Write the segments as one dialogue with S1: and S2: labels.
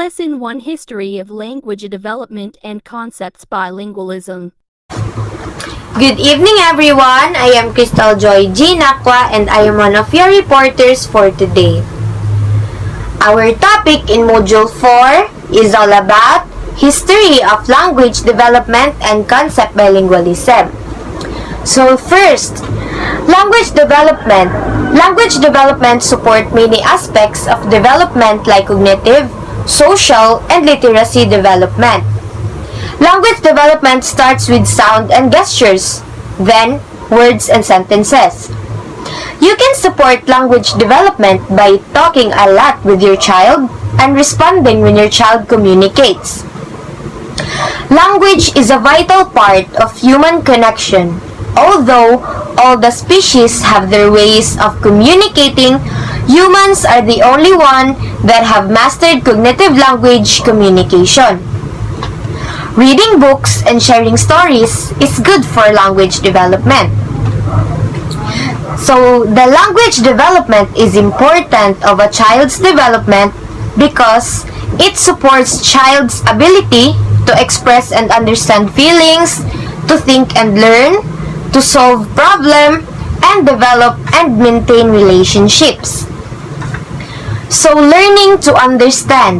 S1: Lesson 1: History of Language Development and Concepts Bilingualism.
S2: Good evening, everyone. I am Crystal Joy G. Nakwa and I am one of your reporters for today. Our topic in Module 4 is all about History of Language Development and Concept Bilingualism. So first, language development. Language development support many aspects of development like cognitive, social, and literacy development. Language development starts with sound and gestures, then words and sentences. You can support language development by talking a lot with your child and responding when your child communicates. Language is a vital part of human connection. Although all the species have their ways of communicating, humans are the only one that have mastered cognitive language communication. Reading books and sharing stories is good for language development. So, the language development is important of a child's development because it supports child's ability to express and understand feelings, to think and learn, to solve problems, and develop and maintain relationships. So, learning to understand,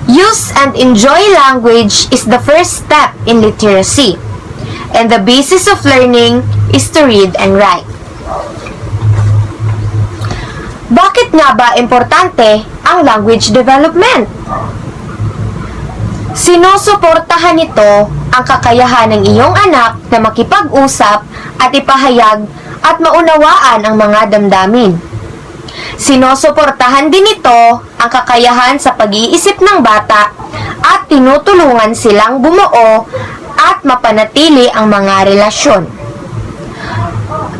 S2: use, and enjoy language is the first step in literacy, and the basis of learning is to read and write. Bakit nga ba importante ang language development? Sinusuportahan nito ang kakayahan ng iyong anak na makipag-usap at ipahayag at maunawaan ang mga damdamin. Sinusuportahan din ito ang kakayahan sa pag-iisip ng bata at tinutulungan silang bumuo at mapanatili ang mga relasyon.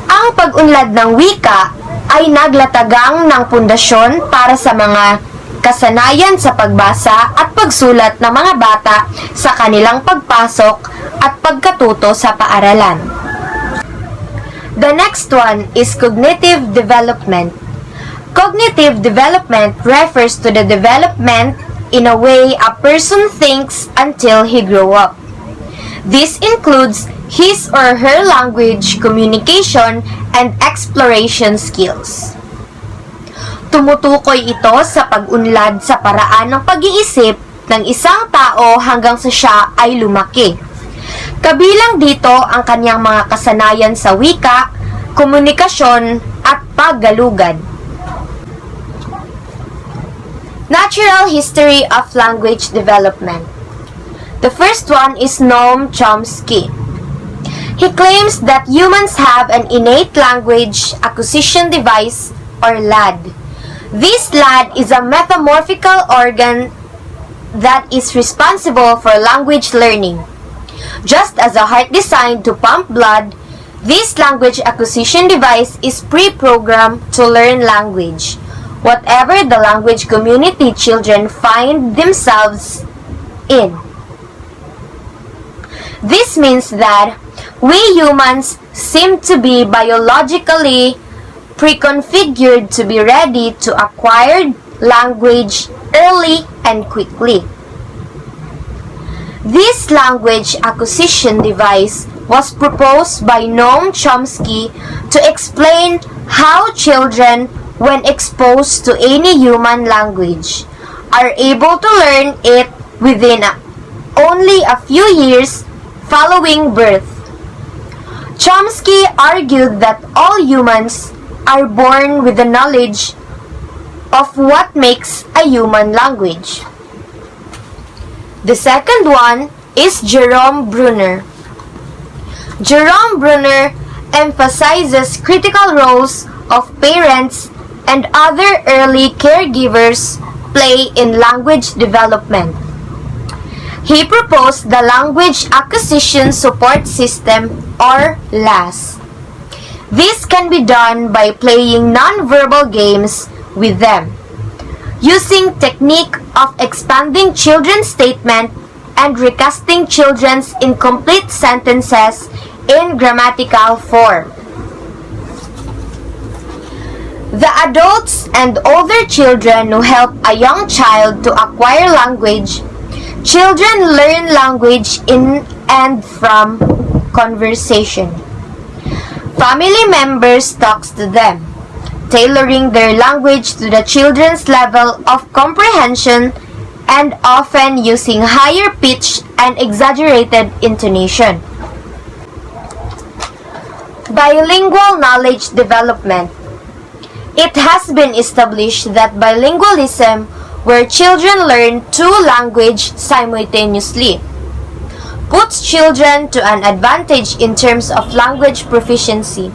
S2: Ang pag-unlad ng wika ay naglatagang ng pundasyon para sa mga kasanayan sa pagbasa at pagsulat ng mga bata sa kanilang pagpasok at pagkatuto sa paaralan. The next one is cognitive development. Cognitive development refers to the development in a way a person thinks until he grows up. This includes his or her language, communication, and exploration skills. Tumutukoy ito sa pag-unlad sa paraan ng pag-iisip ng isang tao hanggang sa siya ay lumaki. Kabilang dito ang kanyang mga kasanayan sa wika, komunikasyon, at paggalugad. Natural history of language development. The first one is Noam Chomsky. He claims that humans have an innate language acquisition device, or LAD. This LAD is a metamorphical organ that is responsible for language learning. Just as a heart designed to pump blood, this language acquisition device is pre-programmed to learn language, whatever the language community children find themselves in. This means that we humans seem to be biologically pre-configured to be ready to acquire language early and quickly. This language acquisition device was proposed by Noam Chomsky to explain how children, when exposed to any human language, are able to learn it within only a few years following birth. Chomsky argued that all humans are born with the knowledge of what makes a human language. The second one is Jerome Bruner. Jerome Bruner emphasizes critical roles of parents and other early caregivers play in language development. He proposed the Language Acquisition Support System, or LAS. This can be done by playing non-verbal games with them, using technique of expanding children's statement and recasting children's incomplete sentences in grammatical form. The adults and older children who help a young child to acquire language. Children learn language in and from conversation. Family members talks to them, tailoring their language to the children's level of comprehension and often using higher pitch and exaggerated intonation. Bilingual knowledge development. It has been established that bilingualism, where children learn two languages simultaneously, puts children to an advantage in terms of language proficiency.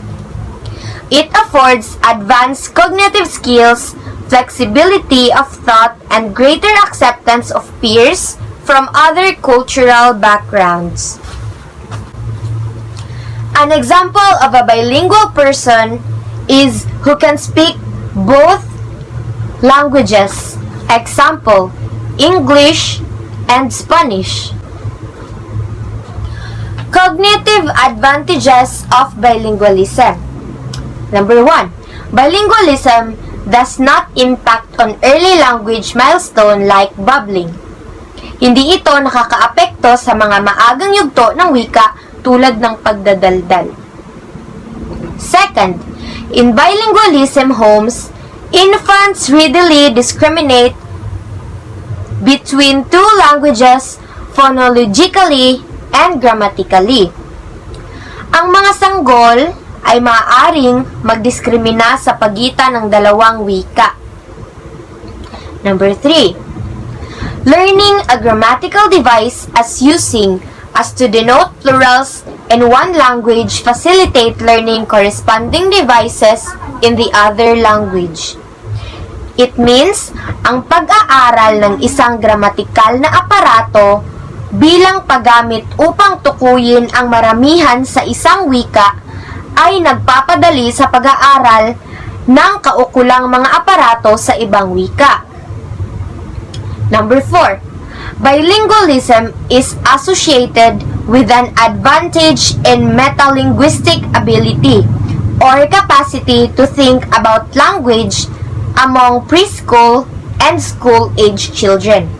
S2: It affords advanced cognitive skills, flexibility of thought, and greater acceptance of peers from other cultural backgrounds. An example of a bilingual person is who can speak both languages. Example, English and Spanish. Cognitive advantages of bilingualism. Number 1. Bilingualism does not impact on early language milestone like babbling. Hindi ito nakakaapekto sa mga maagang yugto ng wika tulad ng pagdadaldal. Second, in bilingualism homes, infants readily discriminate between two languages phonologically and grammatically. Ang mga sanggol ay maaaring magdiskrimina sa pagitan ng dalawang wika. Number 3. Learning a grammatical device as to denote plurals in one language facilitate learning corresponding devices in the other language. It means ang pag-aaral ng isang gramatikal na aparato bilang paggamit upang tukuyin ang maramihan sa isang wika ay nagpapadali sa pag-aaral ng kaukulang mga aparato sa ibang wika. Number 4. Bilingualism is associated with an advantage in metalinguistic ability or capacity to think about language among preschool and school-age children.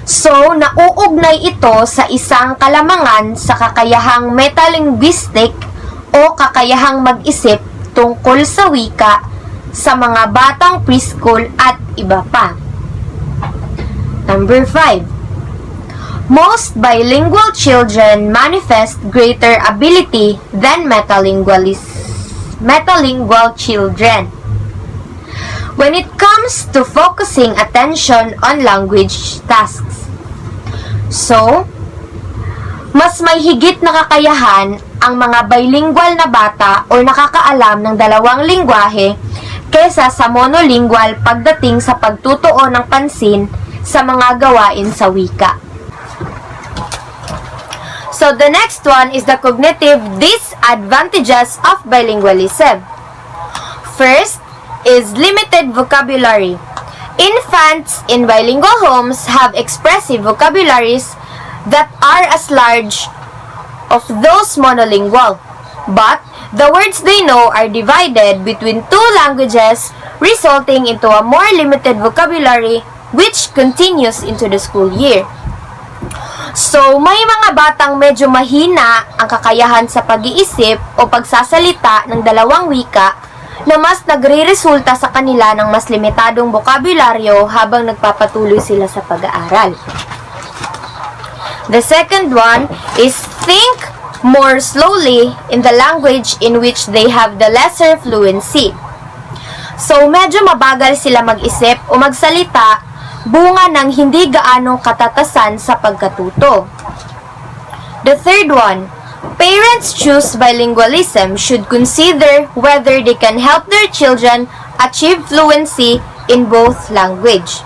S2: So, nauugnay ito sa isang kalamangan sa kakayahang metalinguistic o kakayahang mag-isip tungkol sa wika sa mga batang preschool at iba pa. Number 5. Most bilingual children manifest greater ability than metalingual children when it comes to focusing attention on language tasks. So, mas may higit na kakayahan ang mga bilingual na bata o nakakaalam ng dalawang lingwahe kesa sa monolingual pagdating sa pagtutuon ng pansin sa mga gawain sa wika. So, the next one is the cognitive disadvantages of bilingualism. First is limited vocabulary. Infants in bilingual homes have expressive vocabularies that are as large of those monolingual, but the words they know are divided between two languages, resulting into a more limited vocabulary which continues into the school year. So, may mga batang medyo mahina ang kakayahan sa pag-iisip o pagsasalita ng dalawang wika na mas nagre-resulta sa kanila ng mas limitadong bokabularyo habang nagpapatuloy sila sa pag-aaral. The second one is think more slowly in the language in which they have the lesser fluency. So, medyo mabagal sila mag-isip o magsalita bunga ng hindi gaanong katatasan sa pagkatuto. The third one, parents choose bilingualism should consider whether they can help their children achieve fluency in both language.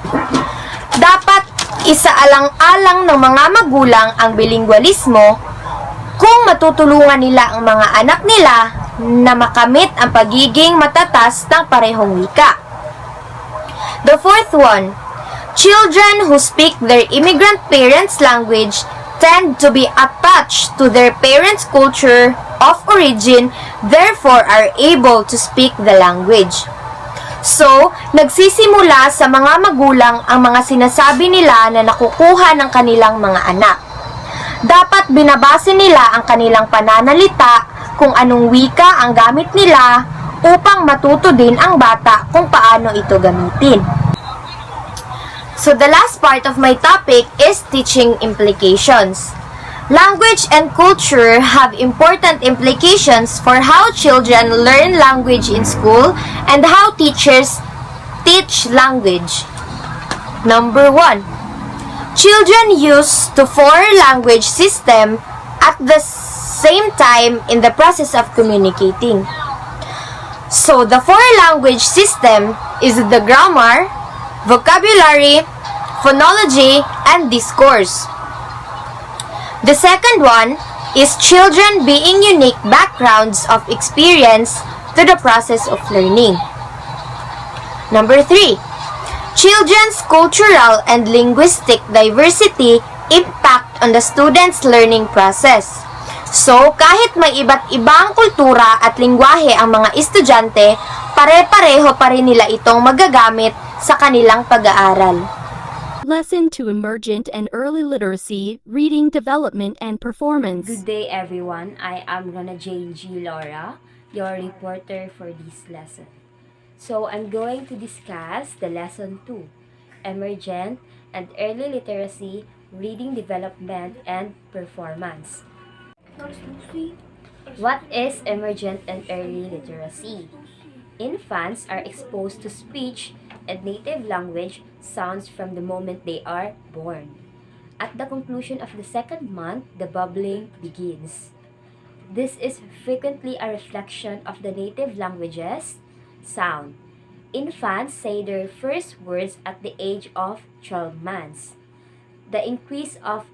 S2: Dapat isaalang-alang ng mga magulang ang bilingualismo kung matutulungan nila ang mga anak nila na makamit ang pagiging matatas ng parehong wika. The fourth one, children who speak their immigrant parents' language tend to be attached to their parents' culture of origin, therefore are able to speak the language. So, nagsisimula sa mga magulang ang mga sinasabi nila na nakukuha ng kanilang mga anak. Dapat binabase nila ang kanilang pananalita kung anong wika ang gamit nila upang matuto din ang bata kung paano ito gamitin. So the last part of my topic is teaching implications. Language and culture have important implications for how children learn language in school and how teachers teach language. Number 1. Children use the four-language system at the same time in the process of communicating. So the four-language system is the grammar, vocabulary, phonology, and discourse. The second one is children being unique backgrounds of experience to the process of learning. Number 3. Children's cultural and linguistic diversity impact on the student's learning process. So, kahit may iba't ibang kultura at lingwahe ang mga estudyante, pare-pareho pa rin nila itong magagamit sa kanilang pag-aaral.
S1: Lesson to Emergent and Early Literacy, Reading Development and Performance.
S3: Good day everyone, I am Rana J.G. Laura, your reporter for this lesson. So I'm going to discuss the lesson 2, Emergent and Early Literacy, Reading Development and Performance. What is emergent and early literacy? Infants are exposed to speech and native language sounds from the moment they are born. At the conclusion of the second month, the bubbling begins. This is frequently a reflection of the native language's sound. Infants say their first words at the age of 12 months. The increase of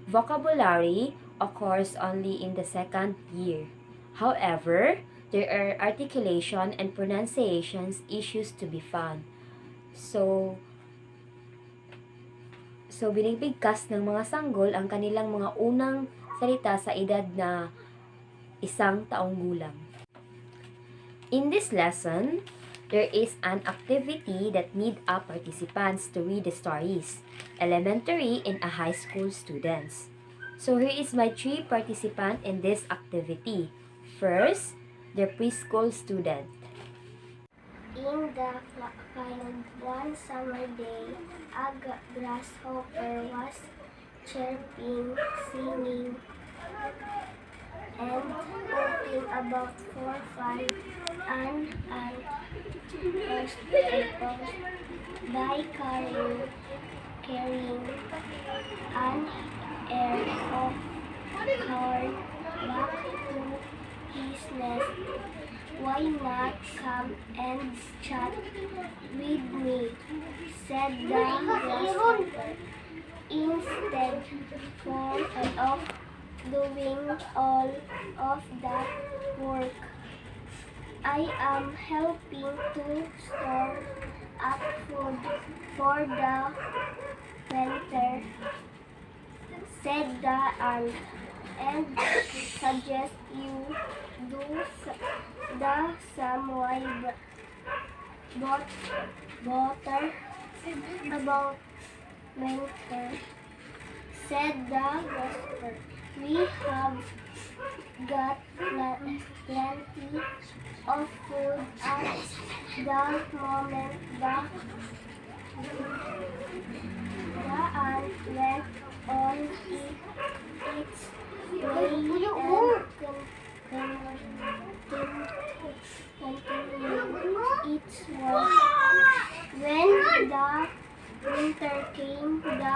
S3: vocabulary occurs only in the second year. However, there are articulation and pronunciations issues to be found. So binibigkas ng mga sanggol ang kanilang mga unang salita sa edad na 1 taong gulang. In this lesson, there is an activity that need participants to read the stories, elementary and high school students. So here is my 3 participants in this activity. First, the preschool student.
S4: In the field one summer day, a grasshopper was chirping, singing, and hopping about 4-5 an ant was proposed by carrying an air of corn back to his nest. Why not come and chat with me? Said the grasshopper. Instead of doing all of that work, I am helping to store up food for the winter, said the ant, and suggest you do the some way butter about winter, said the grasshopper. We have got plenty of food at the moment. The ant went on its way and continued its work. When the winter came, the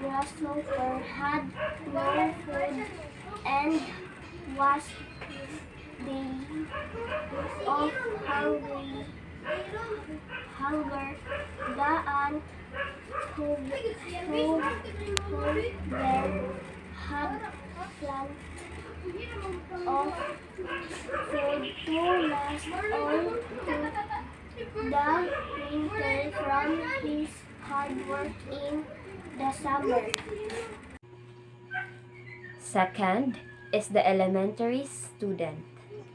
S4: grasshopper had no food and was dying of hunger. The ant who there had plenty of food to last all through the winter from his hard work in the summer.
S3: Second is the elementary student.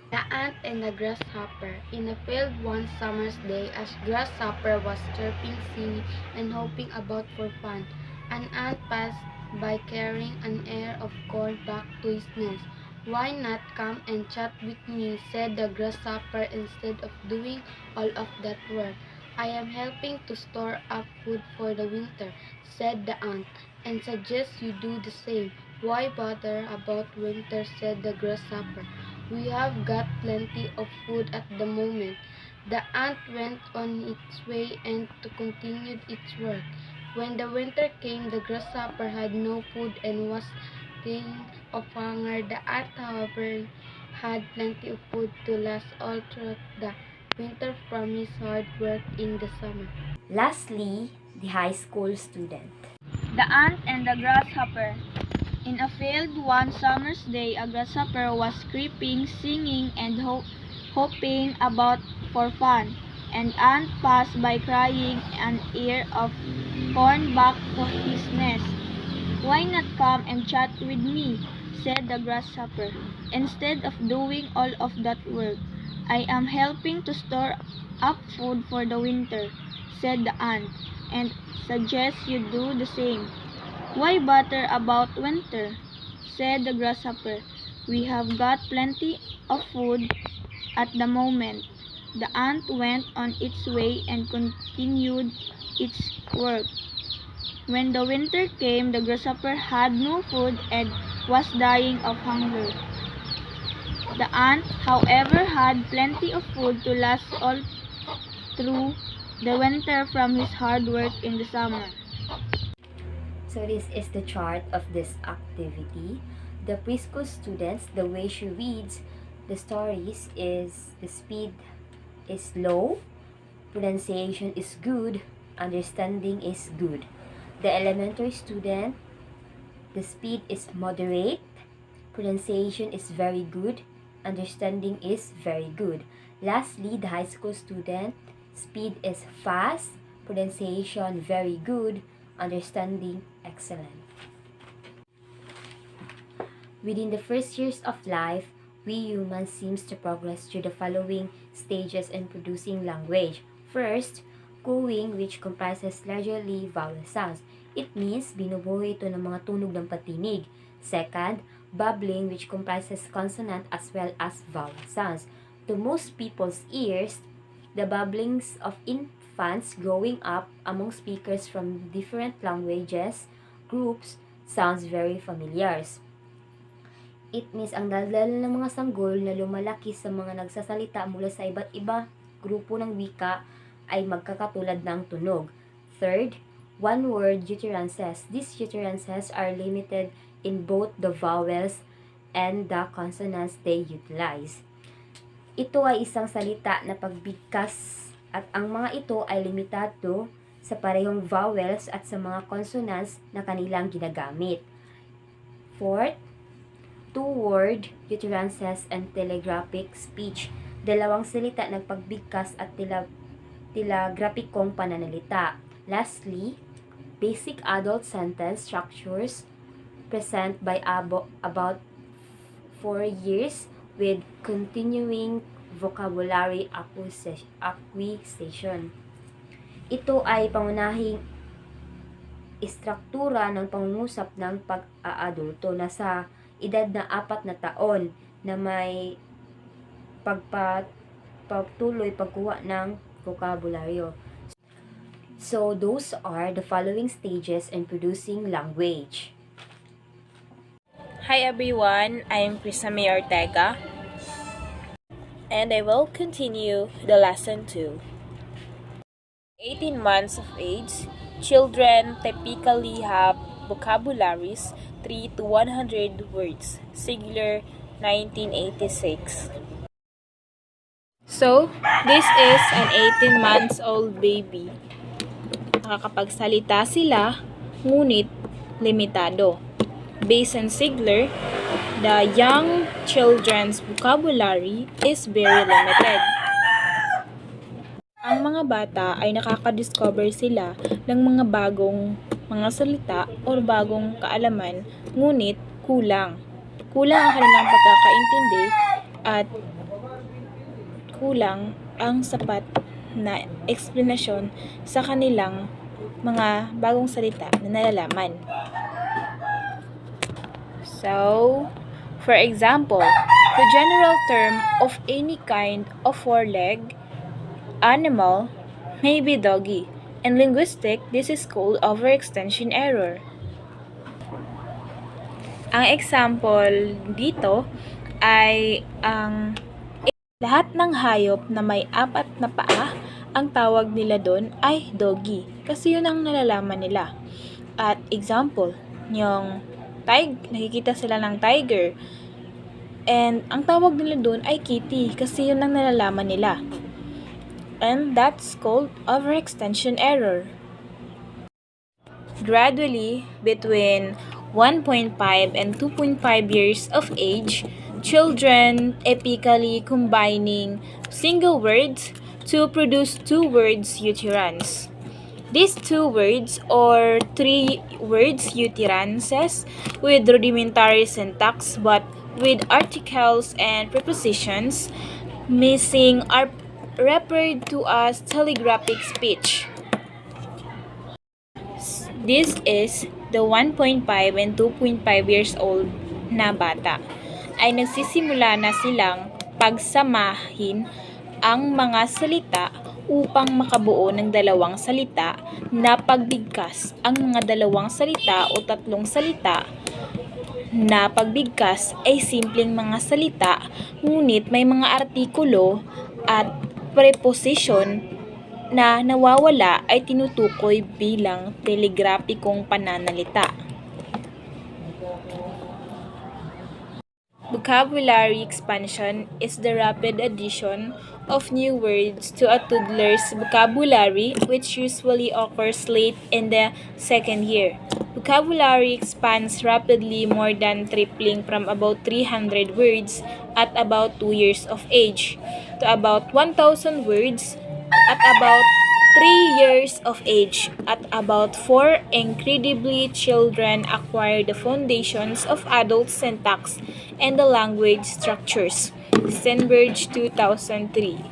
S5: The ant and the grasshopper. In a field one summer's day, as grasshopper was chirping, singing, and hopping about for fun, an ant passed by carrying an ear of corn back to his nest. "Why not come and chat with me?" said the grasshopper, "instead of doing all of that work." "I am helping to store up food for the winter," said the ant, "and suggest you do the same." "Why bother about winter?" said the grasshopper. "We have got plenty of food at the moment." The ant went on its way and continued its work. When the winter came, the grasshopper had no food and was dying of hunger. The ant, however, had plenty of food to last all through the winter from his hard work in the summer.
S3: Lastly, the high school student.
S6: The ant and the grasshopper. In a field one summer's day, a grasshopper was creeping, singing, and hopping about for fun. An ant passed by carrying an ear of corn back to his nest. "Why not come and chat with me?" said the grasshopper, "instead of doing all of that work." "I am helping to store up food for the winter," said the ant, "and suggest you do the same." "Why bother about winter?" said the grasshopper. "We have got plenty of food at the moment." The ant went on its way and continued its work. When the winter came, the grasshopper had no food and was dying of hunger. The ant, however, had plenty of food to last all through the winter from his hard work in the summer.
S3: So this is the chart of this activity. The preschool students, the way she reads the stories is the speed is low, pronunciation is good, understanding is good. The elementary student, the speed is moderate, pronunciation is very good, understanding is very good. Lastly, the high school student, speed is fast, pronunciation very good, understanding excellent. Within the first years of life, we humans seems to progress through the following stages in producing language. First, cooing, which comprises largely vowel sounds. It means binubuhay ito ng mga tunog ng patinig. Second, bubbling, which comprises consonant as well as vowel sounds. To most people's ears, the bubblings of infants growing up among speakers from different languages, groups, sounds very familiar. It means ang daldal ng mga sanggol na lumalaki sa mga nagsasalita mula sa iba't iba grupo ng wika ay magkakatulad ng tunog. Third, one-word utterances. These utterances are limited in both the vowels and the consonants they utilize. Ito ay isang salita na pagbigkas at ang mga ito ay limitado sa parehong vowels at sa mga consonants na kanilang ginagamit. Fourth, two-word utterances and telegraphic speech. Dalawang salita ng pagbigkas at telegrapikong pananalita. Lastly, basic adult sentence structures present by about 4 years with continuing vocabulary acquisition. Ito ay pangunahing istruktura ng pangungusap ng pag-aadulto na sa edad na 4 na taon na may pagpatuloy pagkuha ng vocabulary. So those are the following stages in producing language.
S7: Hi everyone, I am Crisame Ortega and I will continue the lesson 2. 18 months of age, children typically have vocabularies 3 to 100 words. Singular, 1986. So, this is an 18 months old baby. Nakakapagsalita sila, ngunit limitado. Based on Sigler, the young children's vocabulary is very limited. Ang mga bata ay nakaka-discover sila ng mga bagong mga salita o bagong kaalaman, ngunit kulang. kulang ang kanilang pagkakaintindi at kulang ang sapat na eksplanasyon sa kanilang mga bagong salita na nalalaman. So, for example, the general term of any kind of four-legged animal may be doggy. In linguistic, this is called overextension error. Ang example dito ay ang lahat ng hayop na may apat na paa, ang tawag nila doon ay doggy kasi yun ang nalalaman nila. At example, yung nakikita sila ng tiger and ang tawag nila doon ay kitty kasi yun ang nalalaman nila. And that's called overextension error. Gradually, between 1.5 and 2.5 years of age, children epically combining single words to produce two words utterances. These two words or three words utterances with rudimentary syntax but with articles and prepositions missing are referred to as telegraphic speech. This is the 1.5 and 2.5 years old na bata ay nagsisimula na silang pagsamahin ang mga salita upang makabuo ng dalawang salita na pagbigkas. Ang mga dalawang salita o tatlong salita na pagbigkas ay simpleng mga salita, ngunit may mga artikulo at preposition na nawawala ay tinutukoy bilang telegrapikong pananalita. Vocabulary expansion is the rapid addition of new words to a toddler's vocabulary, which usually occurs late in the second year. Vocabulary expands rapidly, more than tripling from about 300 words at about 2 years of age to about 1,000 words at about 3 years of age. At about 4, incredibly, children acquire the foundations of adult syntax and the language structures. Stenberg, 2003.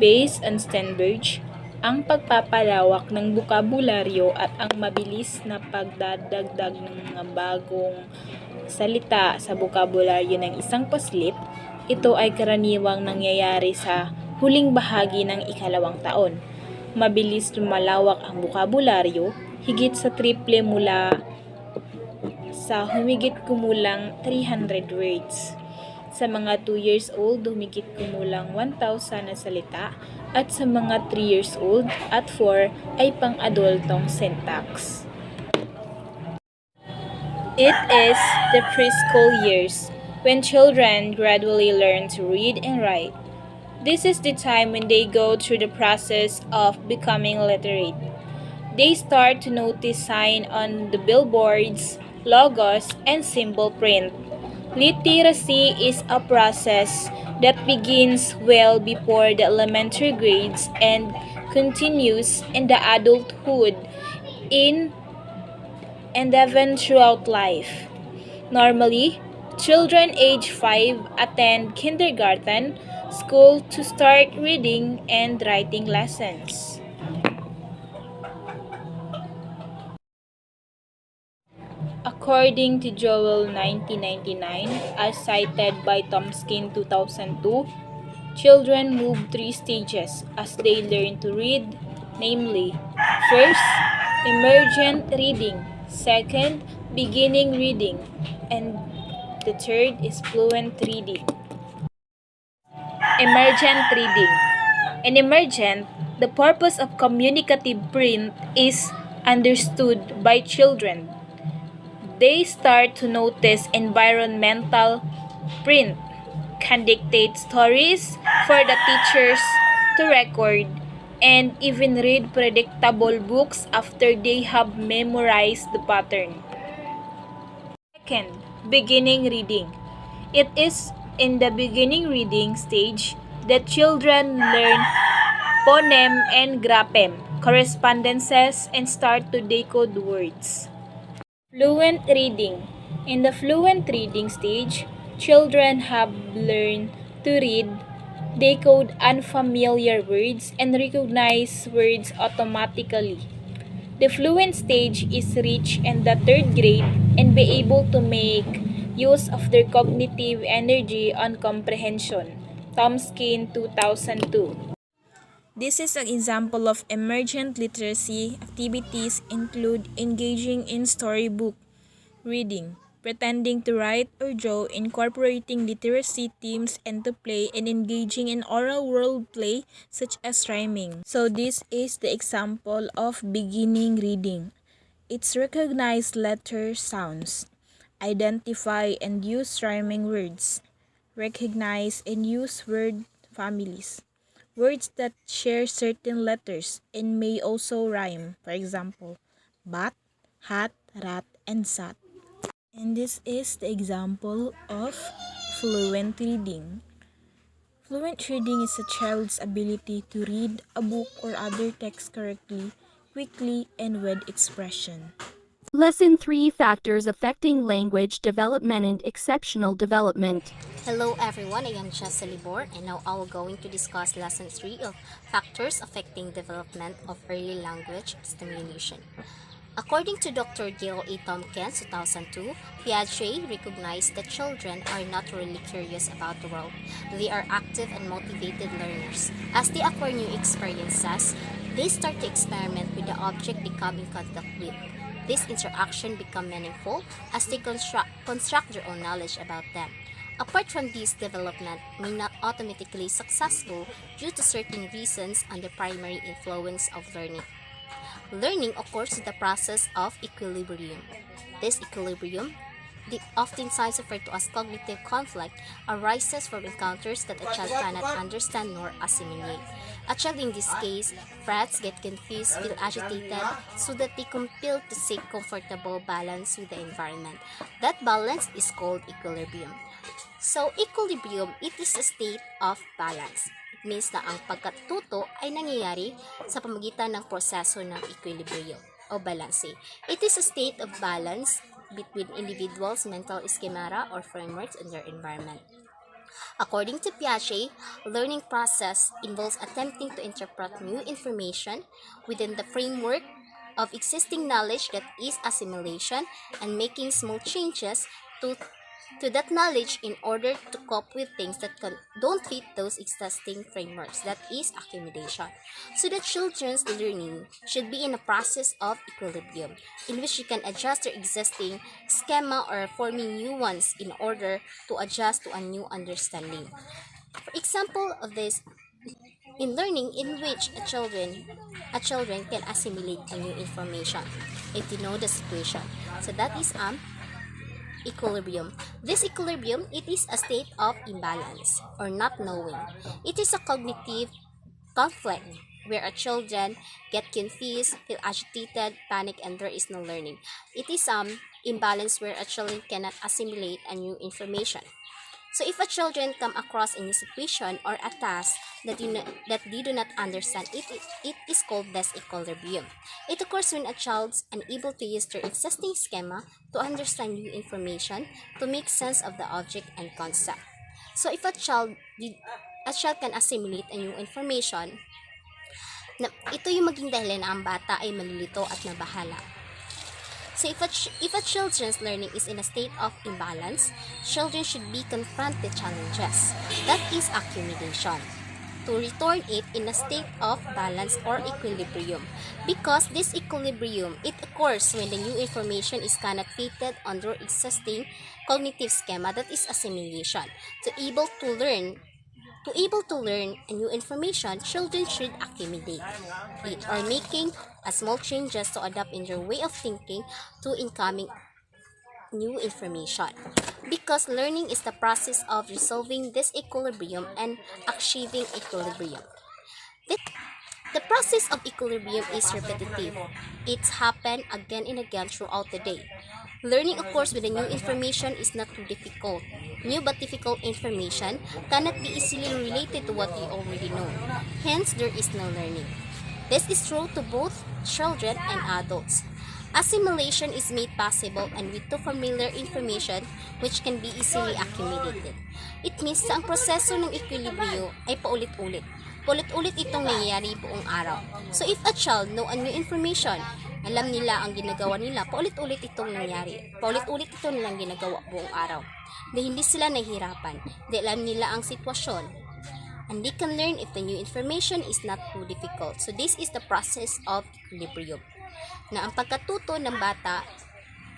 S7: Based on Stenberg, ang pagpapalawak ng bokabularyo at ang mabilis na pagdadagdag ng mga bagong salita sa bokabularyo ng isang paslip, ito ay karaniwang nangyayari sa huling bahagi ng ikalawang taon. Mabilis lumalawak ang bokabularyo, higit sa triple mula sa humigit kumulang 300 words. Sa mga 2 years old, humigit kumulang 1,000 na salita at sa mga 3 years old at 4 ay pang-adultong syntax. It is the preschool years when children gradually learn to read and write. This is the time when they go through the process of becoming literate. They start to notice signs on the billboards, logos, and symbol print. Literacy is a process that begins well before the elementary grades and continues in the adulthood and even throughout life. Normally, children age 5 attend kindergarten school to start reading and writing lessons. According to Joel 1999, as cited by Tomskin 2002, children move 3 stages as they learn to read, namely, first, emergent reading, second, beginning reading, and the third is fluent reading. Emergent reading. In emergent, the purpose of communicative print is understood by children. They start to notice environmental print, can dictate stories for the teachers to record, and even read predictable books after they have memorized the pattern. Second, beginning reading. It is in the beginning reading stage that children learn phoneme and grapheme, correspondences, and start to decode words. Fluent reading. In the fluent reading stage, children have learned to read, decode unfamiliar words, and recognize words automatically. The fluent stage is reached in the third grade and be able to make use of their cognitive energy on comprehension. Tomskin 2002. This is an example of emergent literacy activities include engaging in storybook reading, pretending to write or draw, incorporating literacy themes into play, and engaging in oral role play such as rhyming. So this is the example of beginning reading. It's recognize letter sounds, identify and use rhyming words, recognize and use word families, words that share certain letters and may also rhyme, for example, bat, hat, rat, and sat. And this is the example of fluent reading. Fluent reading is a child's ability to read a book or other text correctly, quickly, and with expression.
S1: Lesson 3: Factors Affecting Language Development and Exceptional Development.
S8: Hello everyone, I am Jessa Libor and now I will going to discuss lesson 3 of factors affecting development of early language stimulation. According to Dr. Gail A. Tompkins, 2002, Piaget recognized that children are not really curious about the world. They are active and motivated learners. As they acquire new experiences, they start to experiment with the object they come in contact with. This interaction become meaningful as they construct their own knowledge about them. Apart from this, development may not automatically successful due to certain reasons and the primary influence of learning. Learning occurs in the process of equilibrium. This equilibrium, oftentimes referred to as cognitive conflict, arises from encounters that a child cannot understand nor assimilate. A child in this case frets, get confused, feel agitated, so that they compel to seek comfortable balance with the environment. That balance is called equilibrium. So, equilibrium, it is a state of balance. It means na ang pagkatuto ay nangyayari sa pamamagitan ng proseso ng equilibrium o balance. It is a state of balance between individuals' mental schemata or frameworks in their environment. According to Piaget, learning process involves attempting to interpret new information within the framework of existing knowledge, that is assimilation, and making small changes to that knowledge in order to cope with things that don't fit those existing frameworks, that is accumulation. So the children's learning should be in a process of equilibrium in which you can adjust their existing schema or forming new ones in order to adjust to a new understanding. For example of this, in learning in which a children can assimilate a new information if they know the situation. So that is equilibrium. This equilibrium, it is a state of imbalance or not knowing. It is a cognitive conflict where a children get confused, feel agitated, panic, and there is no learning. It is imbalance where a children cannot assimilate a new information. So if a children come across a new situation or a task that they do not understand, it is called disequilibrium. It occurs when a child is unable to use their existing schema to understand new information, to make sense of the object and concept. So if a child can assimilate a new information, ito yung maging dahilan na ang bata ay malilito at nabahala. So if a children's learning is in a state of imbalance, children should be confronted challenges. That is accumulation. To return it in a state of balance or equilibrium. Because this equilibrium, it occurs when the new information is cannot fitted under existing cognitive schema, that is assimilation. To able to learn a new information, children should accumulate it or making a small changes to adapt in their way of thinking to incoming new information. Because learning is the process of resolving this equilibrium and achieving equilibrium. The process of equilibrium is repetitive. It's happened again and again throughout the day. Learning, of course, with the new information is not too difficult. New but difficult information cannot be easily related to what you already know. Hence, there is no learning. This is true to both children and adults. Assimilation is made possible and with too familiar information which can be easily accumulated. It means na ang proseso ng equilibrio ay paulit-ulit. Paulit-ulit itong nangyayari buong araw. So if a child know a new information, alam nila ang ginagawa nila, paulit-ulit itong nangyari. Paulit-ulit ito nilang ginagawa buong araw. Dahil hindi sila nahihirapan. Dahil alam nila ang sitwasyon. And they can learn if the new information is not too difficult. So this is the process of equilibrium. Na ang pagkatuto ng bata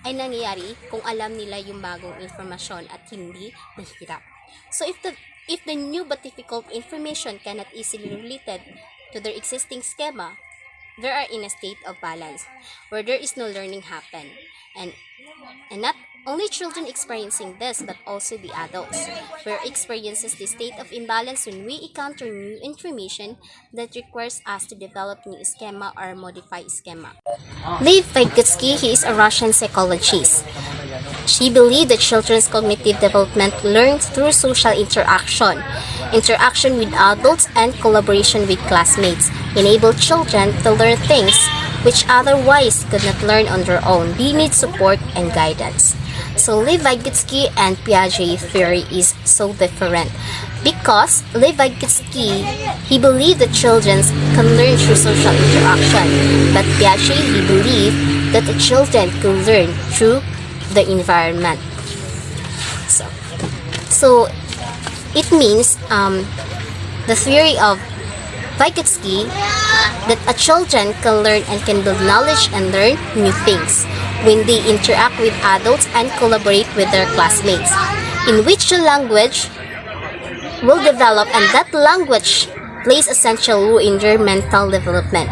S8: ay nangyayari kung alam nila yung bagong informasyon at hindi nahihirap. So if the new but difficult information cannot easily related to their existing schema, they are in a state of balance where there is no learning happen. And not only children experiencing this but also the adults where experiences the state of imbalance when we encounter new information that requires us to develop new schema or modify schema. Lev Vygotsky, he is a Russian psychologist. She believed that children's cognitive development learns through social interaction with adults, and collaboration with classmates. Enable children to learn things which otherwise could not learn on their own. They need support and guidance. So Lev Vygotsky and Piaget theory is so different because Lev Vygotsky, he believed that children can learn through social interaction, but Piaget, he believed that the children could learn through the environment. So it means the theory of Vygotsky that a children can learn and can build knowledge and learn new things when they interact with adults and collaborate with their classmates, in which the language will develop and that language plays essential role in their mental development.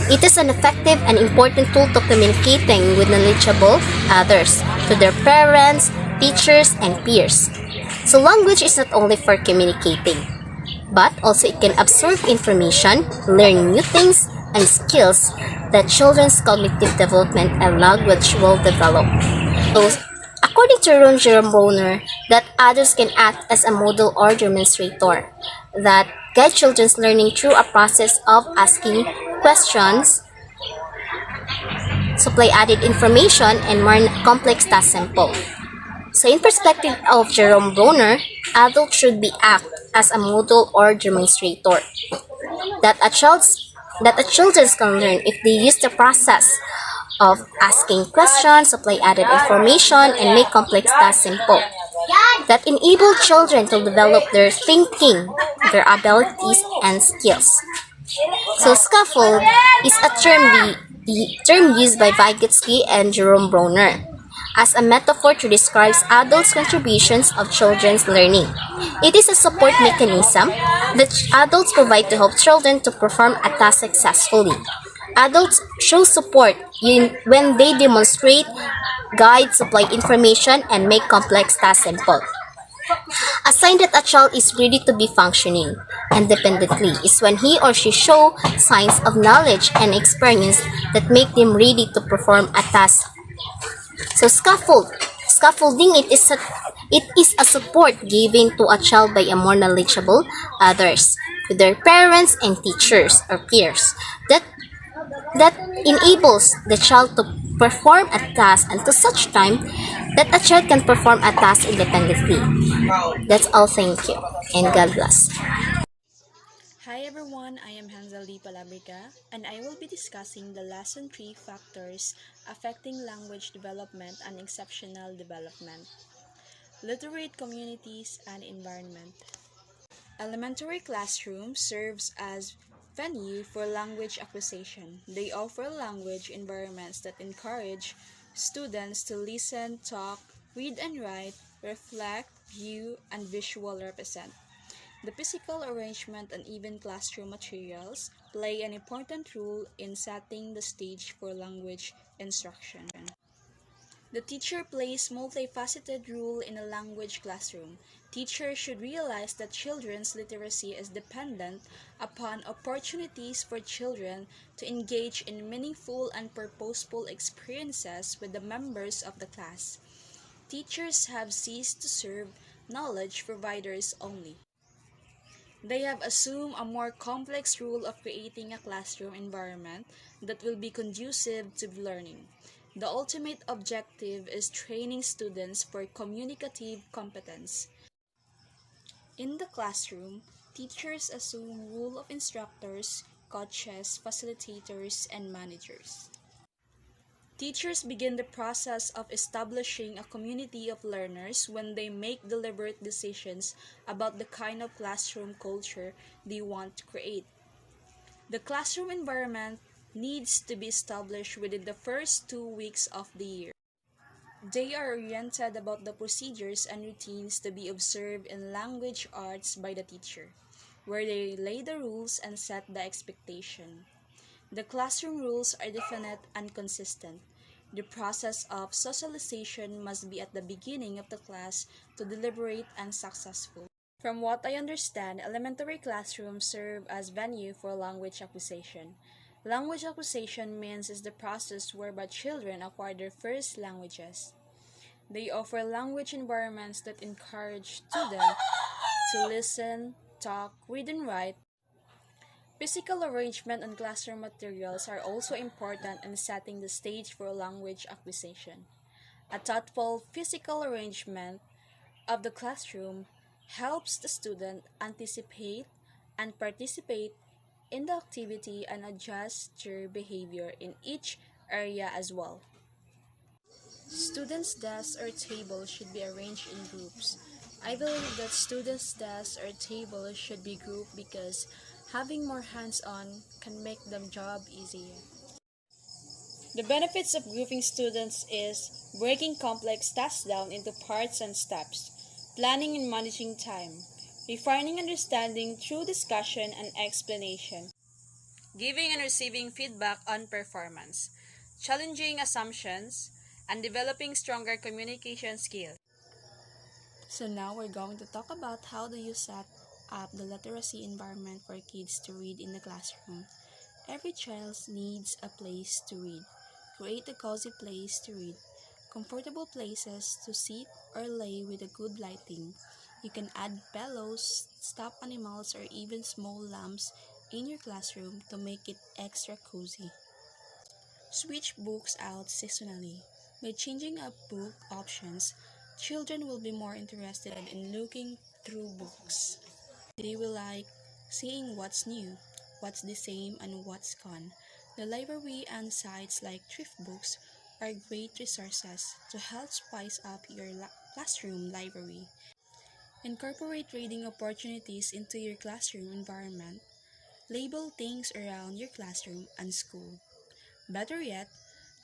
S8: It is an effective and important tool to communicating with knowledgeable others, to their parents, teachers, and peers. So language is not only for communicating, but also it can absorb information, learn new things, and skills that children's cognitive development and language will develop. So, according to Jerome Bonner, that adults can act as a model or demonstrator that guide children's learning through a process of asking questions, supply added information, and more complex task simple. So in perspective of Jerome Bonner, adults should be act as a model or demonstrator that a children can learn if they use the process of asking questions, supply added information, and make complex tasks simple. That enable children to develop their thinking, their abilities, and skills. So scaffold is a term used by Vygotsky and Jerome Bonner as a metaphor to describe adults' contributions of children's learning. It is a support mechanism that adults provide to help children to perform a task successfully. Adults show support when they demonstrate, guide, supply information, and make complex tasks simple. A sign that a child is ready to be functioning independently is when he or she show signs of knowledge and experience that make them ready to perform a task. So scaffolding it is a support given to a child by a more knowledgeable others, to their parents and teachers or peers, that enables the child to perform a task until such time that a child can perform a task independently. That's all, thank you, and God bless.
S9: Hi everyone, I am Hanzali Palabrica, and I will be discussing the Lesson 3 factors affecting language development and exceptional development. Literate communities and environment. Elementary classroom serves as venue for language acquisition. They offer language environments that encourage students to listen, talk, read and write, reflect, view, and visual represent. The physical arrangement and even classroom materials play an important role in setting the stage for language instruction. The teacher plays multifaceted role in a language classroom. Teachers should realize that children's literacy is dependent upon opportunities for children to engage in meaningful and purposeful experiences with the members of the class. Teachers have ceased to serve knowledge providers only. They have assumed a more complex role of creating a classroom environment that will be conducive to learning. The ultimate objective is training students for communicative competence. In the classroom, teachers assume role of instructors, coaches, facilitators, and managers. Teachers begin the process of establishing a community of learners when they make deliberate decisions about the kind of classroom culture they want to create. The classroom environment needs to be established within the first 2 weeks of the year. They are oriented about the procedures and routines to be observed in language arts by the teacher, where they lay the rules and set the expectation. The classroom rules are definite and consistent. The process of socialization must be at the beginning of the class to deliberate and successful. From what I understand, elementary classrooms serve as venue for language acquisition. Language acquisition means is the process whereby children acquire their first languages. They offer language environments that encourage students to listen, talk, read, and write. Physical arrangement and classroom materials are also important in setting the stage for language acquisition. A thoughtful physical arrangement of the classroom helps the student anticipate and participate in the activity and adjust their behavior in each area as well. Students' desks or tables should be arranged in groups. I believe that students' desks or tables should be grouped because having more hands-on can make them job easier. The benefits of grouping students is breaking complex tasks down into parts and steps, planning and managing time, refining understanding through discussion and explanation, giving and receiving feedback on performance, challenging assumptions, and developing stronger communication skills. So now we're going to talk about how do you set up the literacy environment for kids to read in the classroom. Every child needs a place to read. Create a cozy place to read. Comfortable places to sit or lay with a good lighting. You can add pillows, stuffed animals, or even small lamps in your classroom to make it extra cozy. Switch books out seasonally. By changing up book options, children will be more interested in looking through books. They will like seeing what's new, what's the same, and what's gone. The library and sites like thrift books are great resources to help spice up your classroom library. Incorporate reading opportunities into your classroom environment. Label things around your classroom and school. Better yet,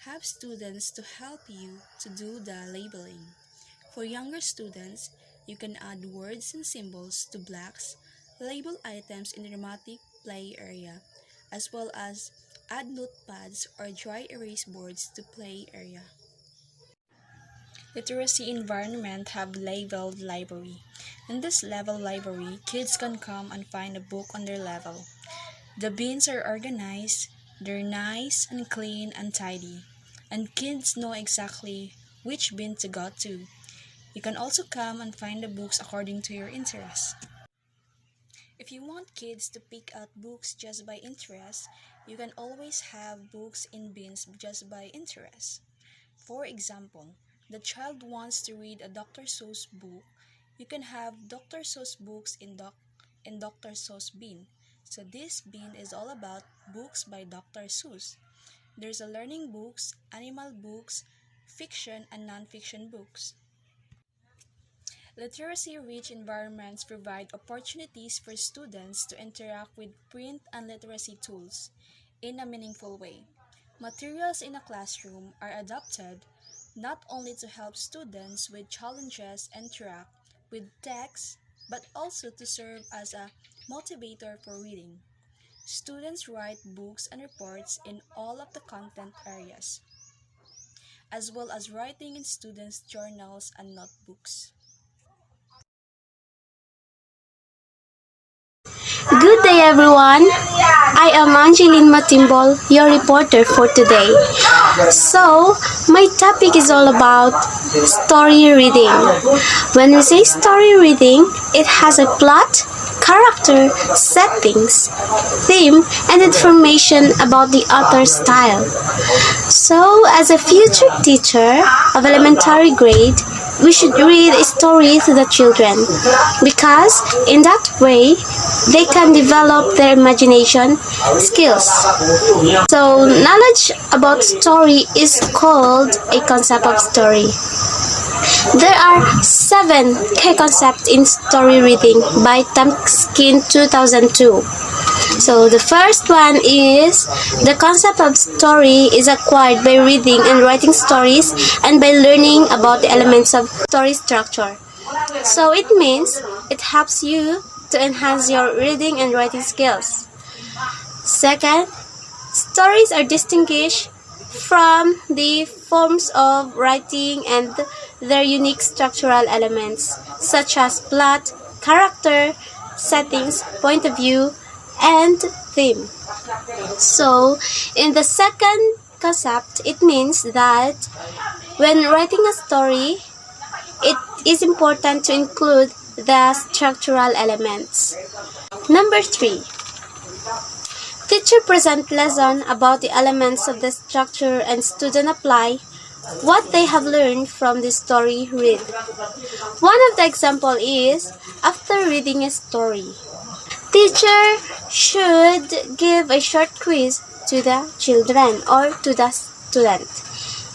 S9: have students to help you to do the labeling. For younger students, you can add words and symbols to blocks, label items in the dramatic play area, as well as add notepads or dry erase boards to play area. Literacy environment have labeled library. In this level library, kids can come and find a book on their level. The bins are organized, they're nice and clean and tidy, and kids know exactly which bin to go to. You can also come and find the books according to your interests. If you want kids to pick out books just by interest, you can always have books in bins just by interest. For example, the child wants to read a Dr. Seuss book, you can have Dr. Seuss books in Dr. Seuss bin. So this bin is all about books by Dr. Seuss. There's a learning books, animal books, fiction and non-fiction books. Literacy-rich environments provide opportunities for students to interact with print and literacy tools in a meaningful way. Materials in a classroom are adapted not only to help students with challenges interact with text, but also to serve as a motivator for reading. Students write books and reports in all of the content areas, as well as writing in students' journals and notebooks.
S10: Good day, everyone. I am Angeline Matimbol, your reporter for today. So, my topic is all about story reading. When we say story reading, it has a plot, character, settings, theme, and information about the author's style. So, as a future teacher of elementary grade, we should read a story to the children because in that way they can develop their imagination skills. So, knowledge about story is called a concept of story. There are 7 key concepts in story reading by Tamskin 2002. So the first one is the concept of story is acquired by reading and writing stories and by learning about the elements of story structure. So it means it helps you to enhance your reading and writing skills. Second, stories are distinguished from the forms of writing and their unique structural elements such as plot, character, settings, point of view, and theme. So, in the second concept, it means that when writing a story, it is important to include the structural elements. Number 3. Teacher present lesson about the elements of the structure and student apply what they have learned from the story read. One of the example is after reading a story. Teacher should give a short quiz to the children or to the student.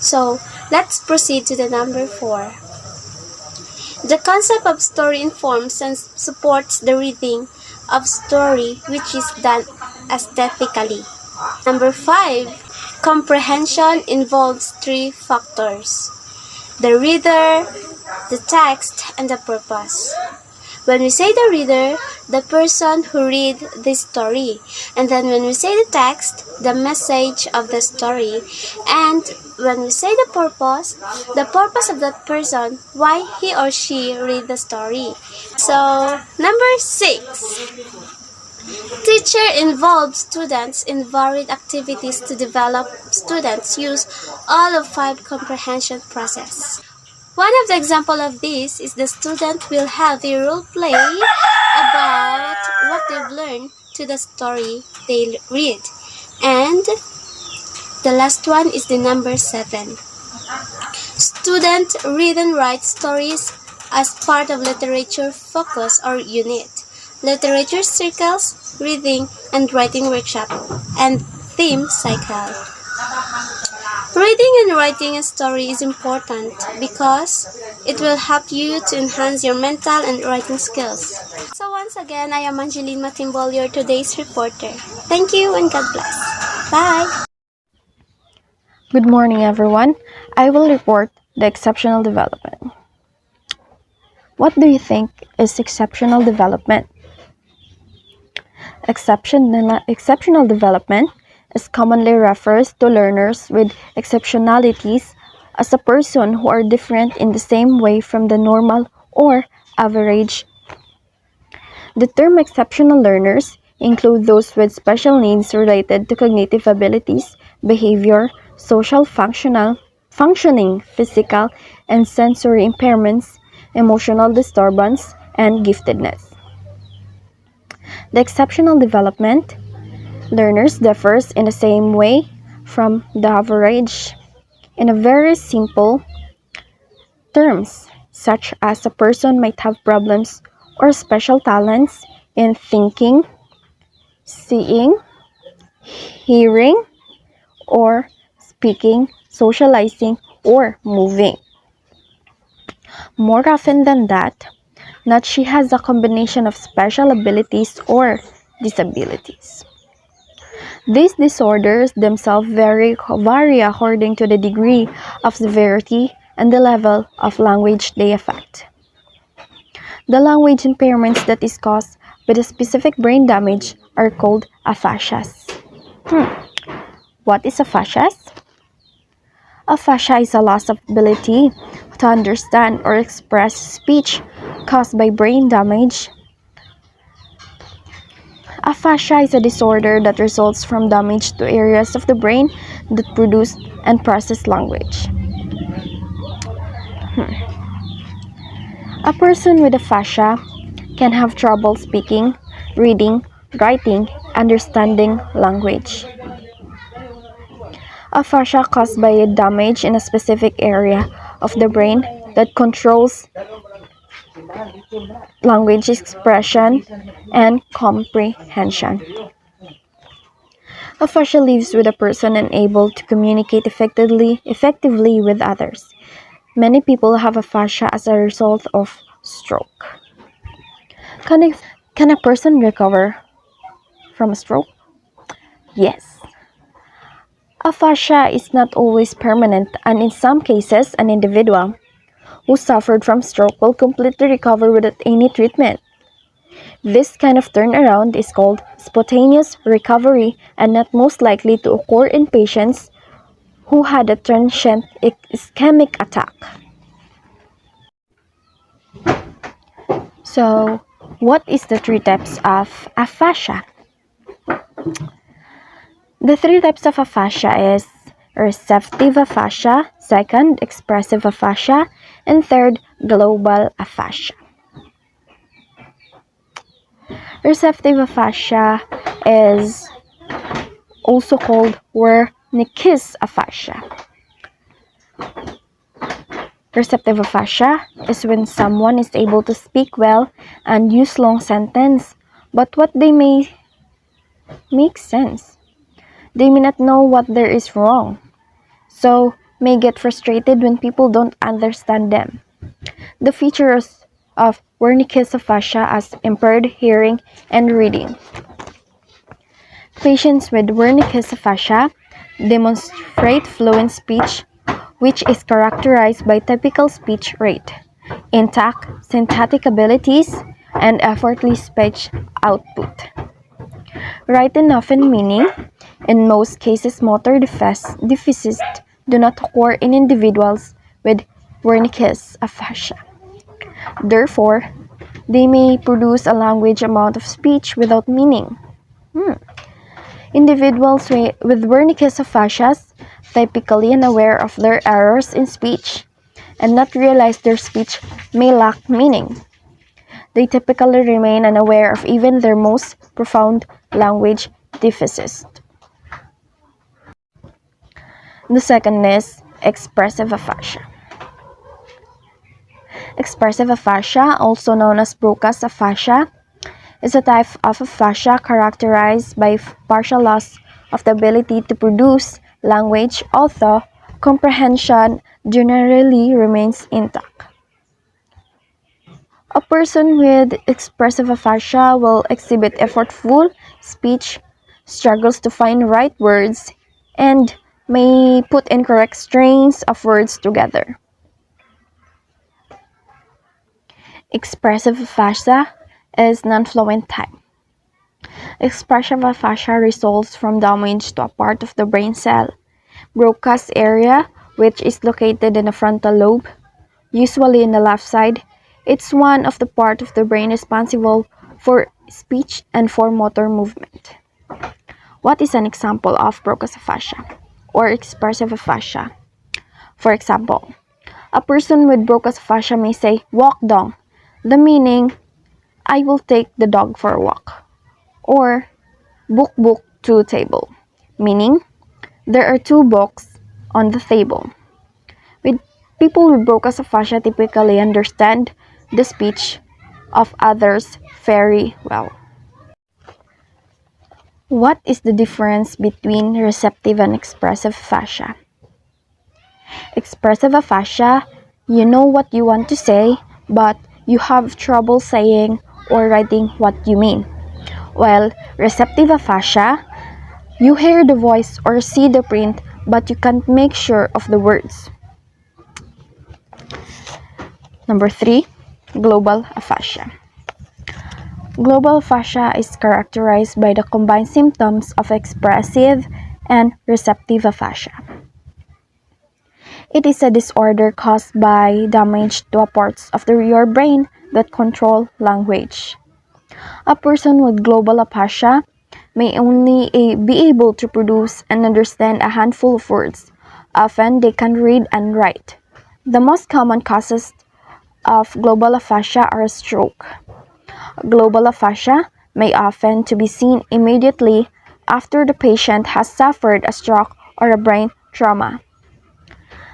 S10: So, let's proceed to the number 4. The concept of story informs and supports the reading of story which is done aesthetically. Number 5. Comprehension involves 3 factors: the reader, the text, and the purpose. When we say the reader, the person who read the story. And then when we say the text, the message of the story. And when we say the purpose of that person, why he or she read the story. So, number 6. Teacher involves students in varied activities to develop students use all of 5 comprehension process. One of the example of this is the student will have a role play about what they've learned to the story they read. And the last one is the number 7. Student read and write stories as part of literature focus or unit, literature circles, reading and writing workshop, and theme cycle. Reading and writing a story is important because it will help you to enhance your mental and writing skills. So once again, I am Angeline Matimbol, your today's reporter. Thank you and God bless. Bye!
S11: Good morning, everyone. I will report the exceptional development. What do you think is exceptional development? Exceptional development is commonly refers to learners with exceptionalities as a person who are different in the same way from the normal or average. The term exceptional learners include those with special needs related to cognitive abilities, behavior, social functioning, physical and sensory impairments, emotional disturbance, and giftedness. The exceptional development learners differs in the same way from the average in a very simple terms, such as a person might have problems or special talents in thinking, seeing, hearing, or speaking, socializing, or moving. More often than that, not she has a combination of special abilities or disabilities. These disorders themselves vary according to the degree of severity and the level of language they affect. The language impairments that is caused by the specific brain damage are called aphasias. What is aphasias? Aphasia is a loss of ability to understand or express speech caused by brain damage. Aphasia is a disorder that results from damage to areas of the brain that produce and process language. A person with aphasia can have trouble speaking, reading, writing, understanding language. Aphasia caused by a damage in a specific area of the brain that controls language expression and comprehension. Aphasia leaves with a person unable to communicate effectively with others. Many people have aphasia as a result of stroke. Can a person recover from a stroke? Yes. Aphasia is not always permanent, and in some cases, an individual who suffered from stroke will completely recover without any treatment. This kind of turnaround is called spontaneous recovery and not most likely to occur in patients who had a transient ischemic attack. So, what is the three types of aphasia? The three types of aphasia is receptive aphasia, second, expressive aphasia, and third, global aphasia. Receptive aphasia is also called Wernicke's aphasia. Receptive aphasia is when someone is able to speak well and use long sentences, but what they may make sense. They may not know what there is wrong, so may get frustrated when people don't understand them. The features of Wernicke's aphasia as impaired hearing and reading. Patients with Wernicke's aphasia demonstrate fluent speech, which is characterized by typical speech rate, intact syntactic abilities, and effortless speech output. Right and often meaning, in most cases motor deficits do not occur in individuals with Wernicke's aphasia. Therefore, they may produce a language amount of speech without meaning. Individuals with Wernicke's aphasia typically unaware of their errors in speech and not realize their speech may lack meaning. They typically remain unaware of even their most profound language deficits. The second is expressive aphasia. Expressive aphasia, also known as Broca's aphasia, is a type of aphasia characterized by partial loss of the ability to produce language, although comprehension generally remains intact. A person with expressive aphasia will exhibit effortful speech, struggles to find right words, and may put incorrect strings of words together. Expressive aphasia is non-fluent type. Expressive aphasia results from damage to a part of the brain cell, Broca's area, which is located in the frontal lobe, usually in the left side. It's one of the parts of the brain responsible for speech and for motor movement. What is an example of Broca's aphasia or expressive aphasia? For example, a person with Broca's aphasia may say, "Walk dog." The meaning, "I will take the dog for a walk." Or, book to table. Meaning, there are two books on the table. People with Broca's aphasia typically understand the speech of others very well. What is the difference between receptive and expressive aphasia? Expressive aphasia, you know what you want to say, but you have trouble saying or writing what you mean. While receptive aphasia, you hear the voice or see the print, but you can't make sure of the words. Number 3, global aphasia. Global aphasia is characterized by the combined symptoms of expressive and receptive aphasia. It is a disorder caused by damage to parts of your brain that control language. A person with global aphasia may only be able to produce and understand a handful of words. Often they can read and write. The most common causes of global aphasia are stroke. Global aphasia may often to be seen immediately after the patient has suffered a stroke or a brain trauma.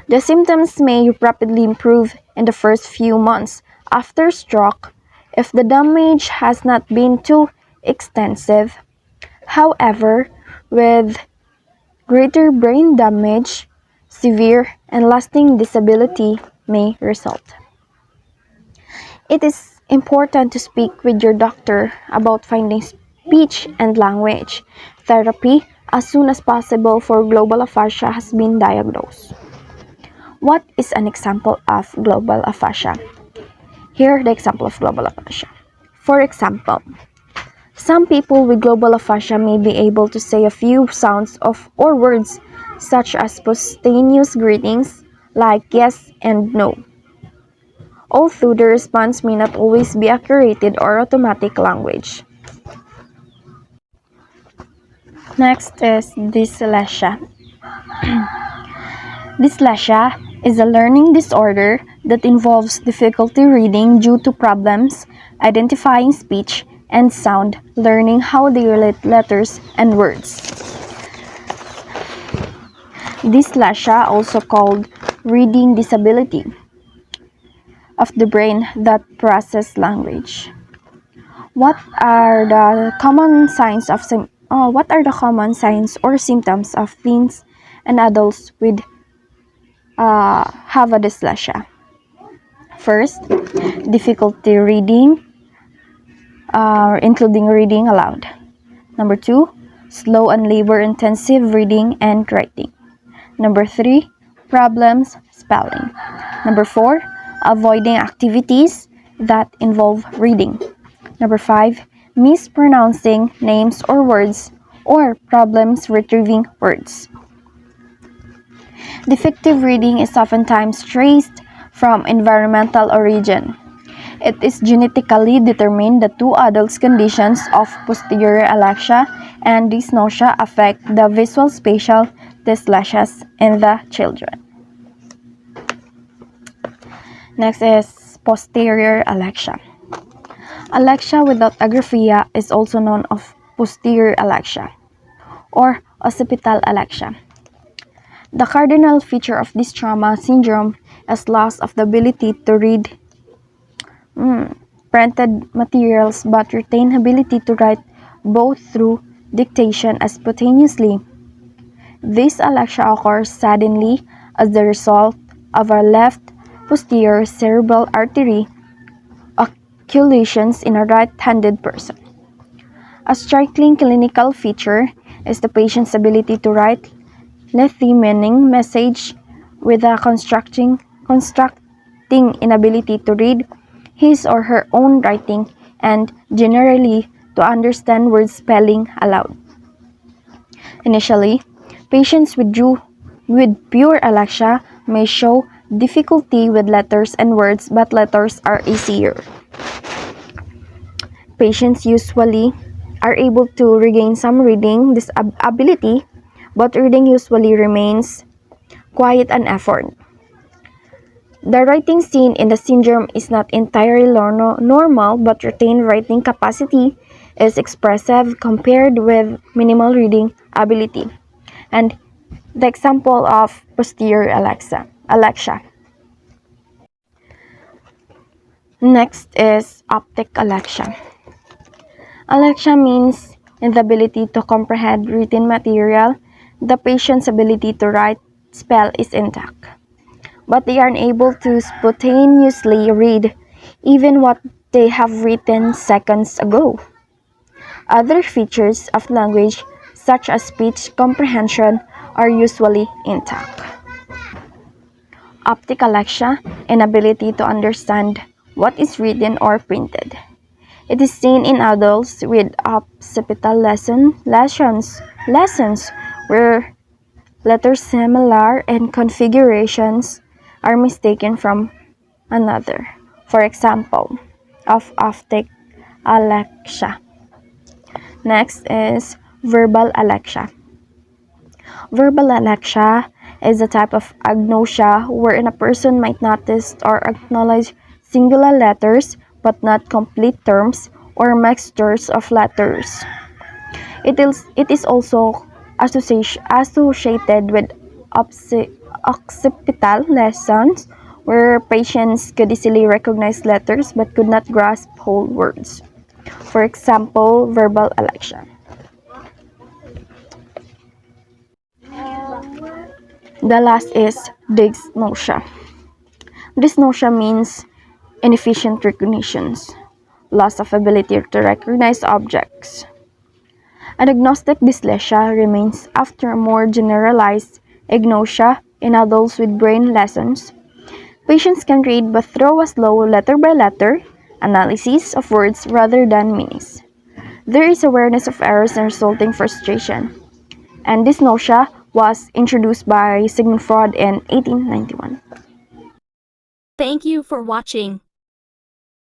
S11: The symptoms may rapidly improve in the first few months after stroke if the damage has not been too extensive. However, with greater brain damage, severe and lasting disability may result. It is important to speak with your doctor about finding speech and language therapy as soon as possible for global aphasia has been diagnosed. What is an example of global aphasia? Here are the example of global aphasia. For example, some people with global aphasia may be able to say a few sounds of or words such as spontaneous greetings like yes and no, although the response may not always be accurate or automatic language. Next is dyslexia. Dyslexia is a learning disorder that involves difficulty reading due to problems identifying speech and sound, learning how they relate letters and words. Dyslexia, also called reading disability of the brain that processes language. What are the common signs or symptoms of teens and adults with have a dyslexia? First, difficulty reading, including reading aloud. Number 2, slow and labor-intensive reading and writing. Number 3, problems spelling. Number 4, avoiding activities that involve reading. Number 5, mispronouncing names or words or problems retrieving words. Defective reading is oftentimes traced from environmental origin. It is genetically determined that two adult conditions of posterior alexia and dysnosia affect the visual spatial dyslexias in the children. Next is posterior alexia. Alexia without agraphia is also known as posterior alexia or occipital alexia. The cardinal feature of this trauma syndrome is loss of the ability to read printed materials but retain ability to write both through dictation and spontaneously. This alexia occurs suddenly as the result of a left posterior cerebral artery occlusions in a right-handed person. A striking clinical feature is the patient's ability to write lengthy meaning message with a constructing inability to read his or her own writing and generally to understand word spelling aloud. Initially, patients with pure alexia may show difficulty with letters and words, but letters are easier. Patients usually are able to regain some reading ability, but reading usually remains quite an effort. The writing seen in the syndrome is not entirely normal, but retained writing capacity is expressive compared with minimal reading ability. And the example of posterior alexia. Next is optic alexia. Alexia means inability to comprehend written material. The patient's ability to write, spell is intact, but they are unable to spontaneously read even what they have written seconds ago. Other features of language, such as speech comprehension, are usually intact. Optic alexia, inability to understand what is written or printed. It is seen in adults with occipital lesions where letters similar in configurations are mistaken from another. For example, of optic alexia. Next is verbal alexia. Verbal alexia is a type of agnosia wherein a person might notice or acknowledge singular letters but not complete terms or mixtures of letters. It is also associated with occipital lessons, where patients could easily recognize letters but could not grasp whole words. For example, verbal election. The last is dysnosia. Dysnosia means inefficient recognitions, loss of ability to recognize objects. Diagnostic dyslexia remains after a more generalized agnosia in adults with brain lesions. Patients can read but throw a slow letter-by-letter analysis of words rather than meanings. There is awareness of errors and resulting frustration, and dysnosia was introduced by Sigmund Freud in 1891.
S1: Thank you for watching.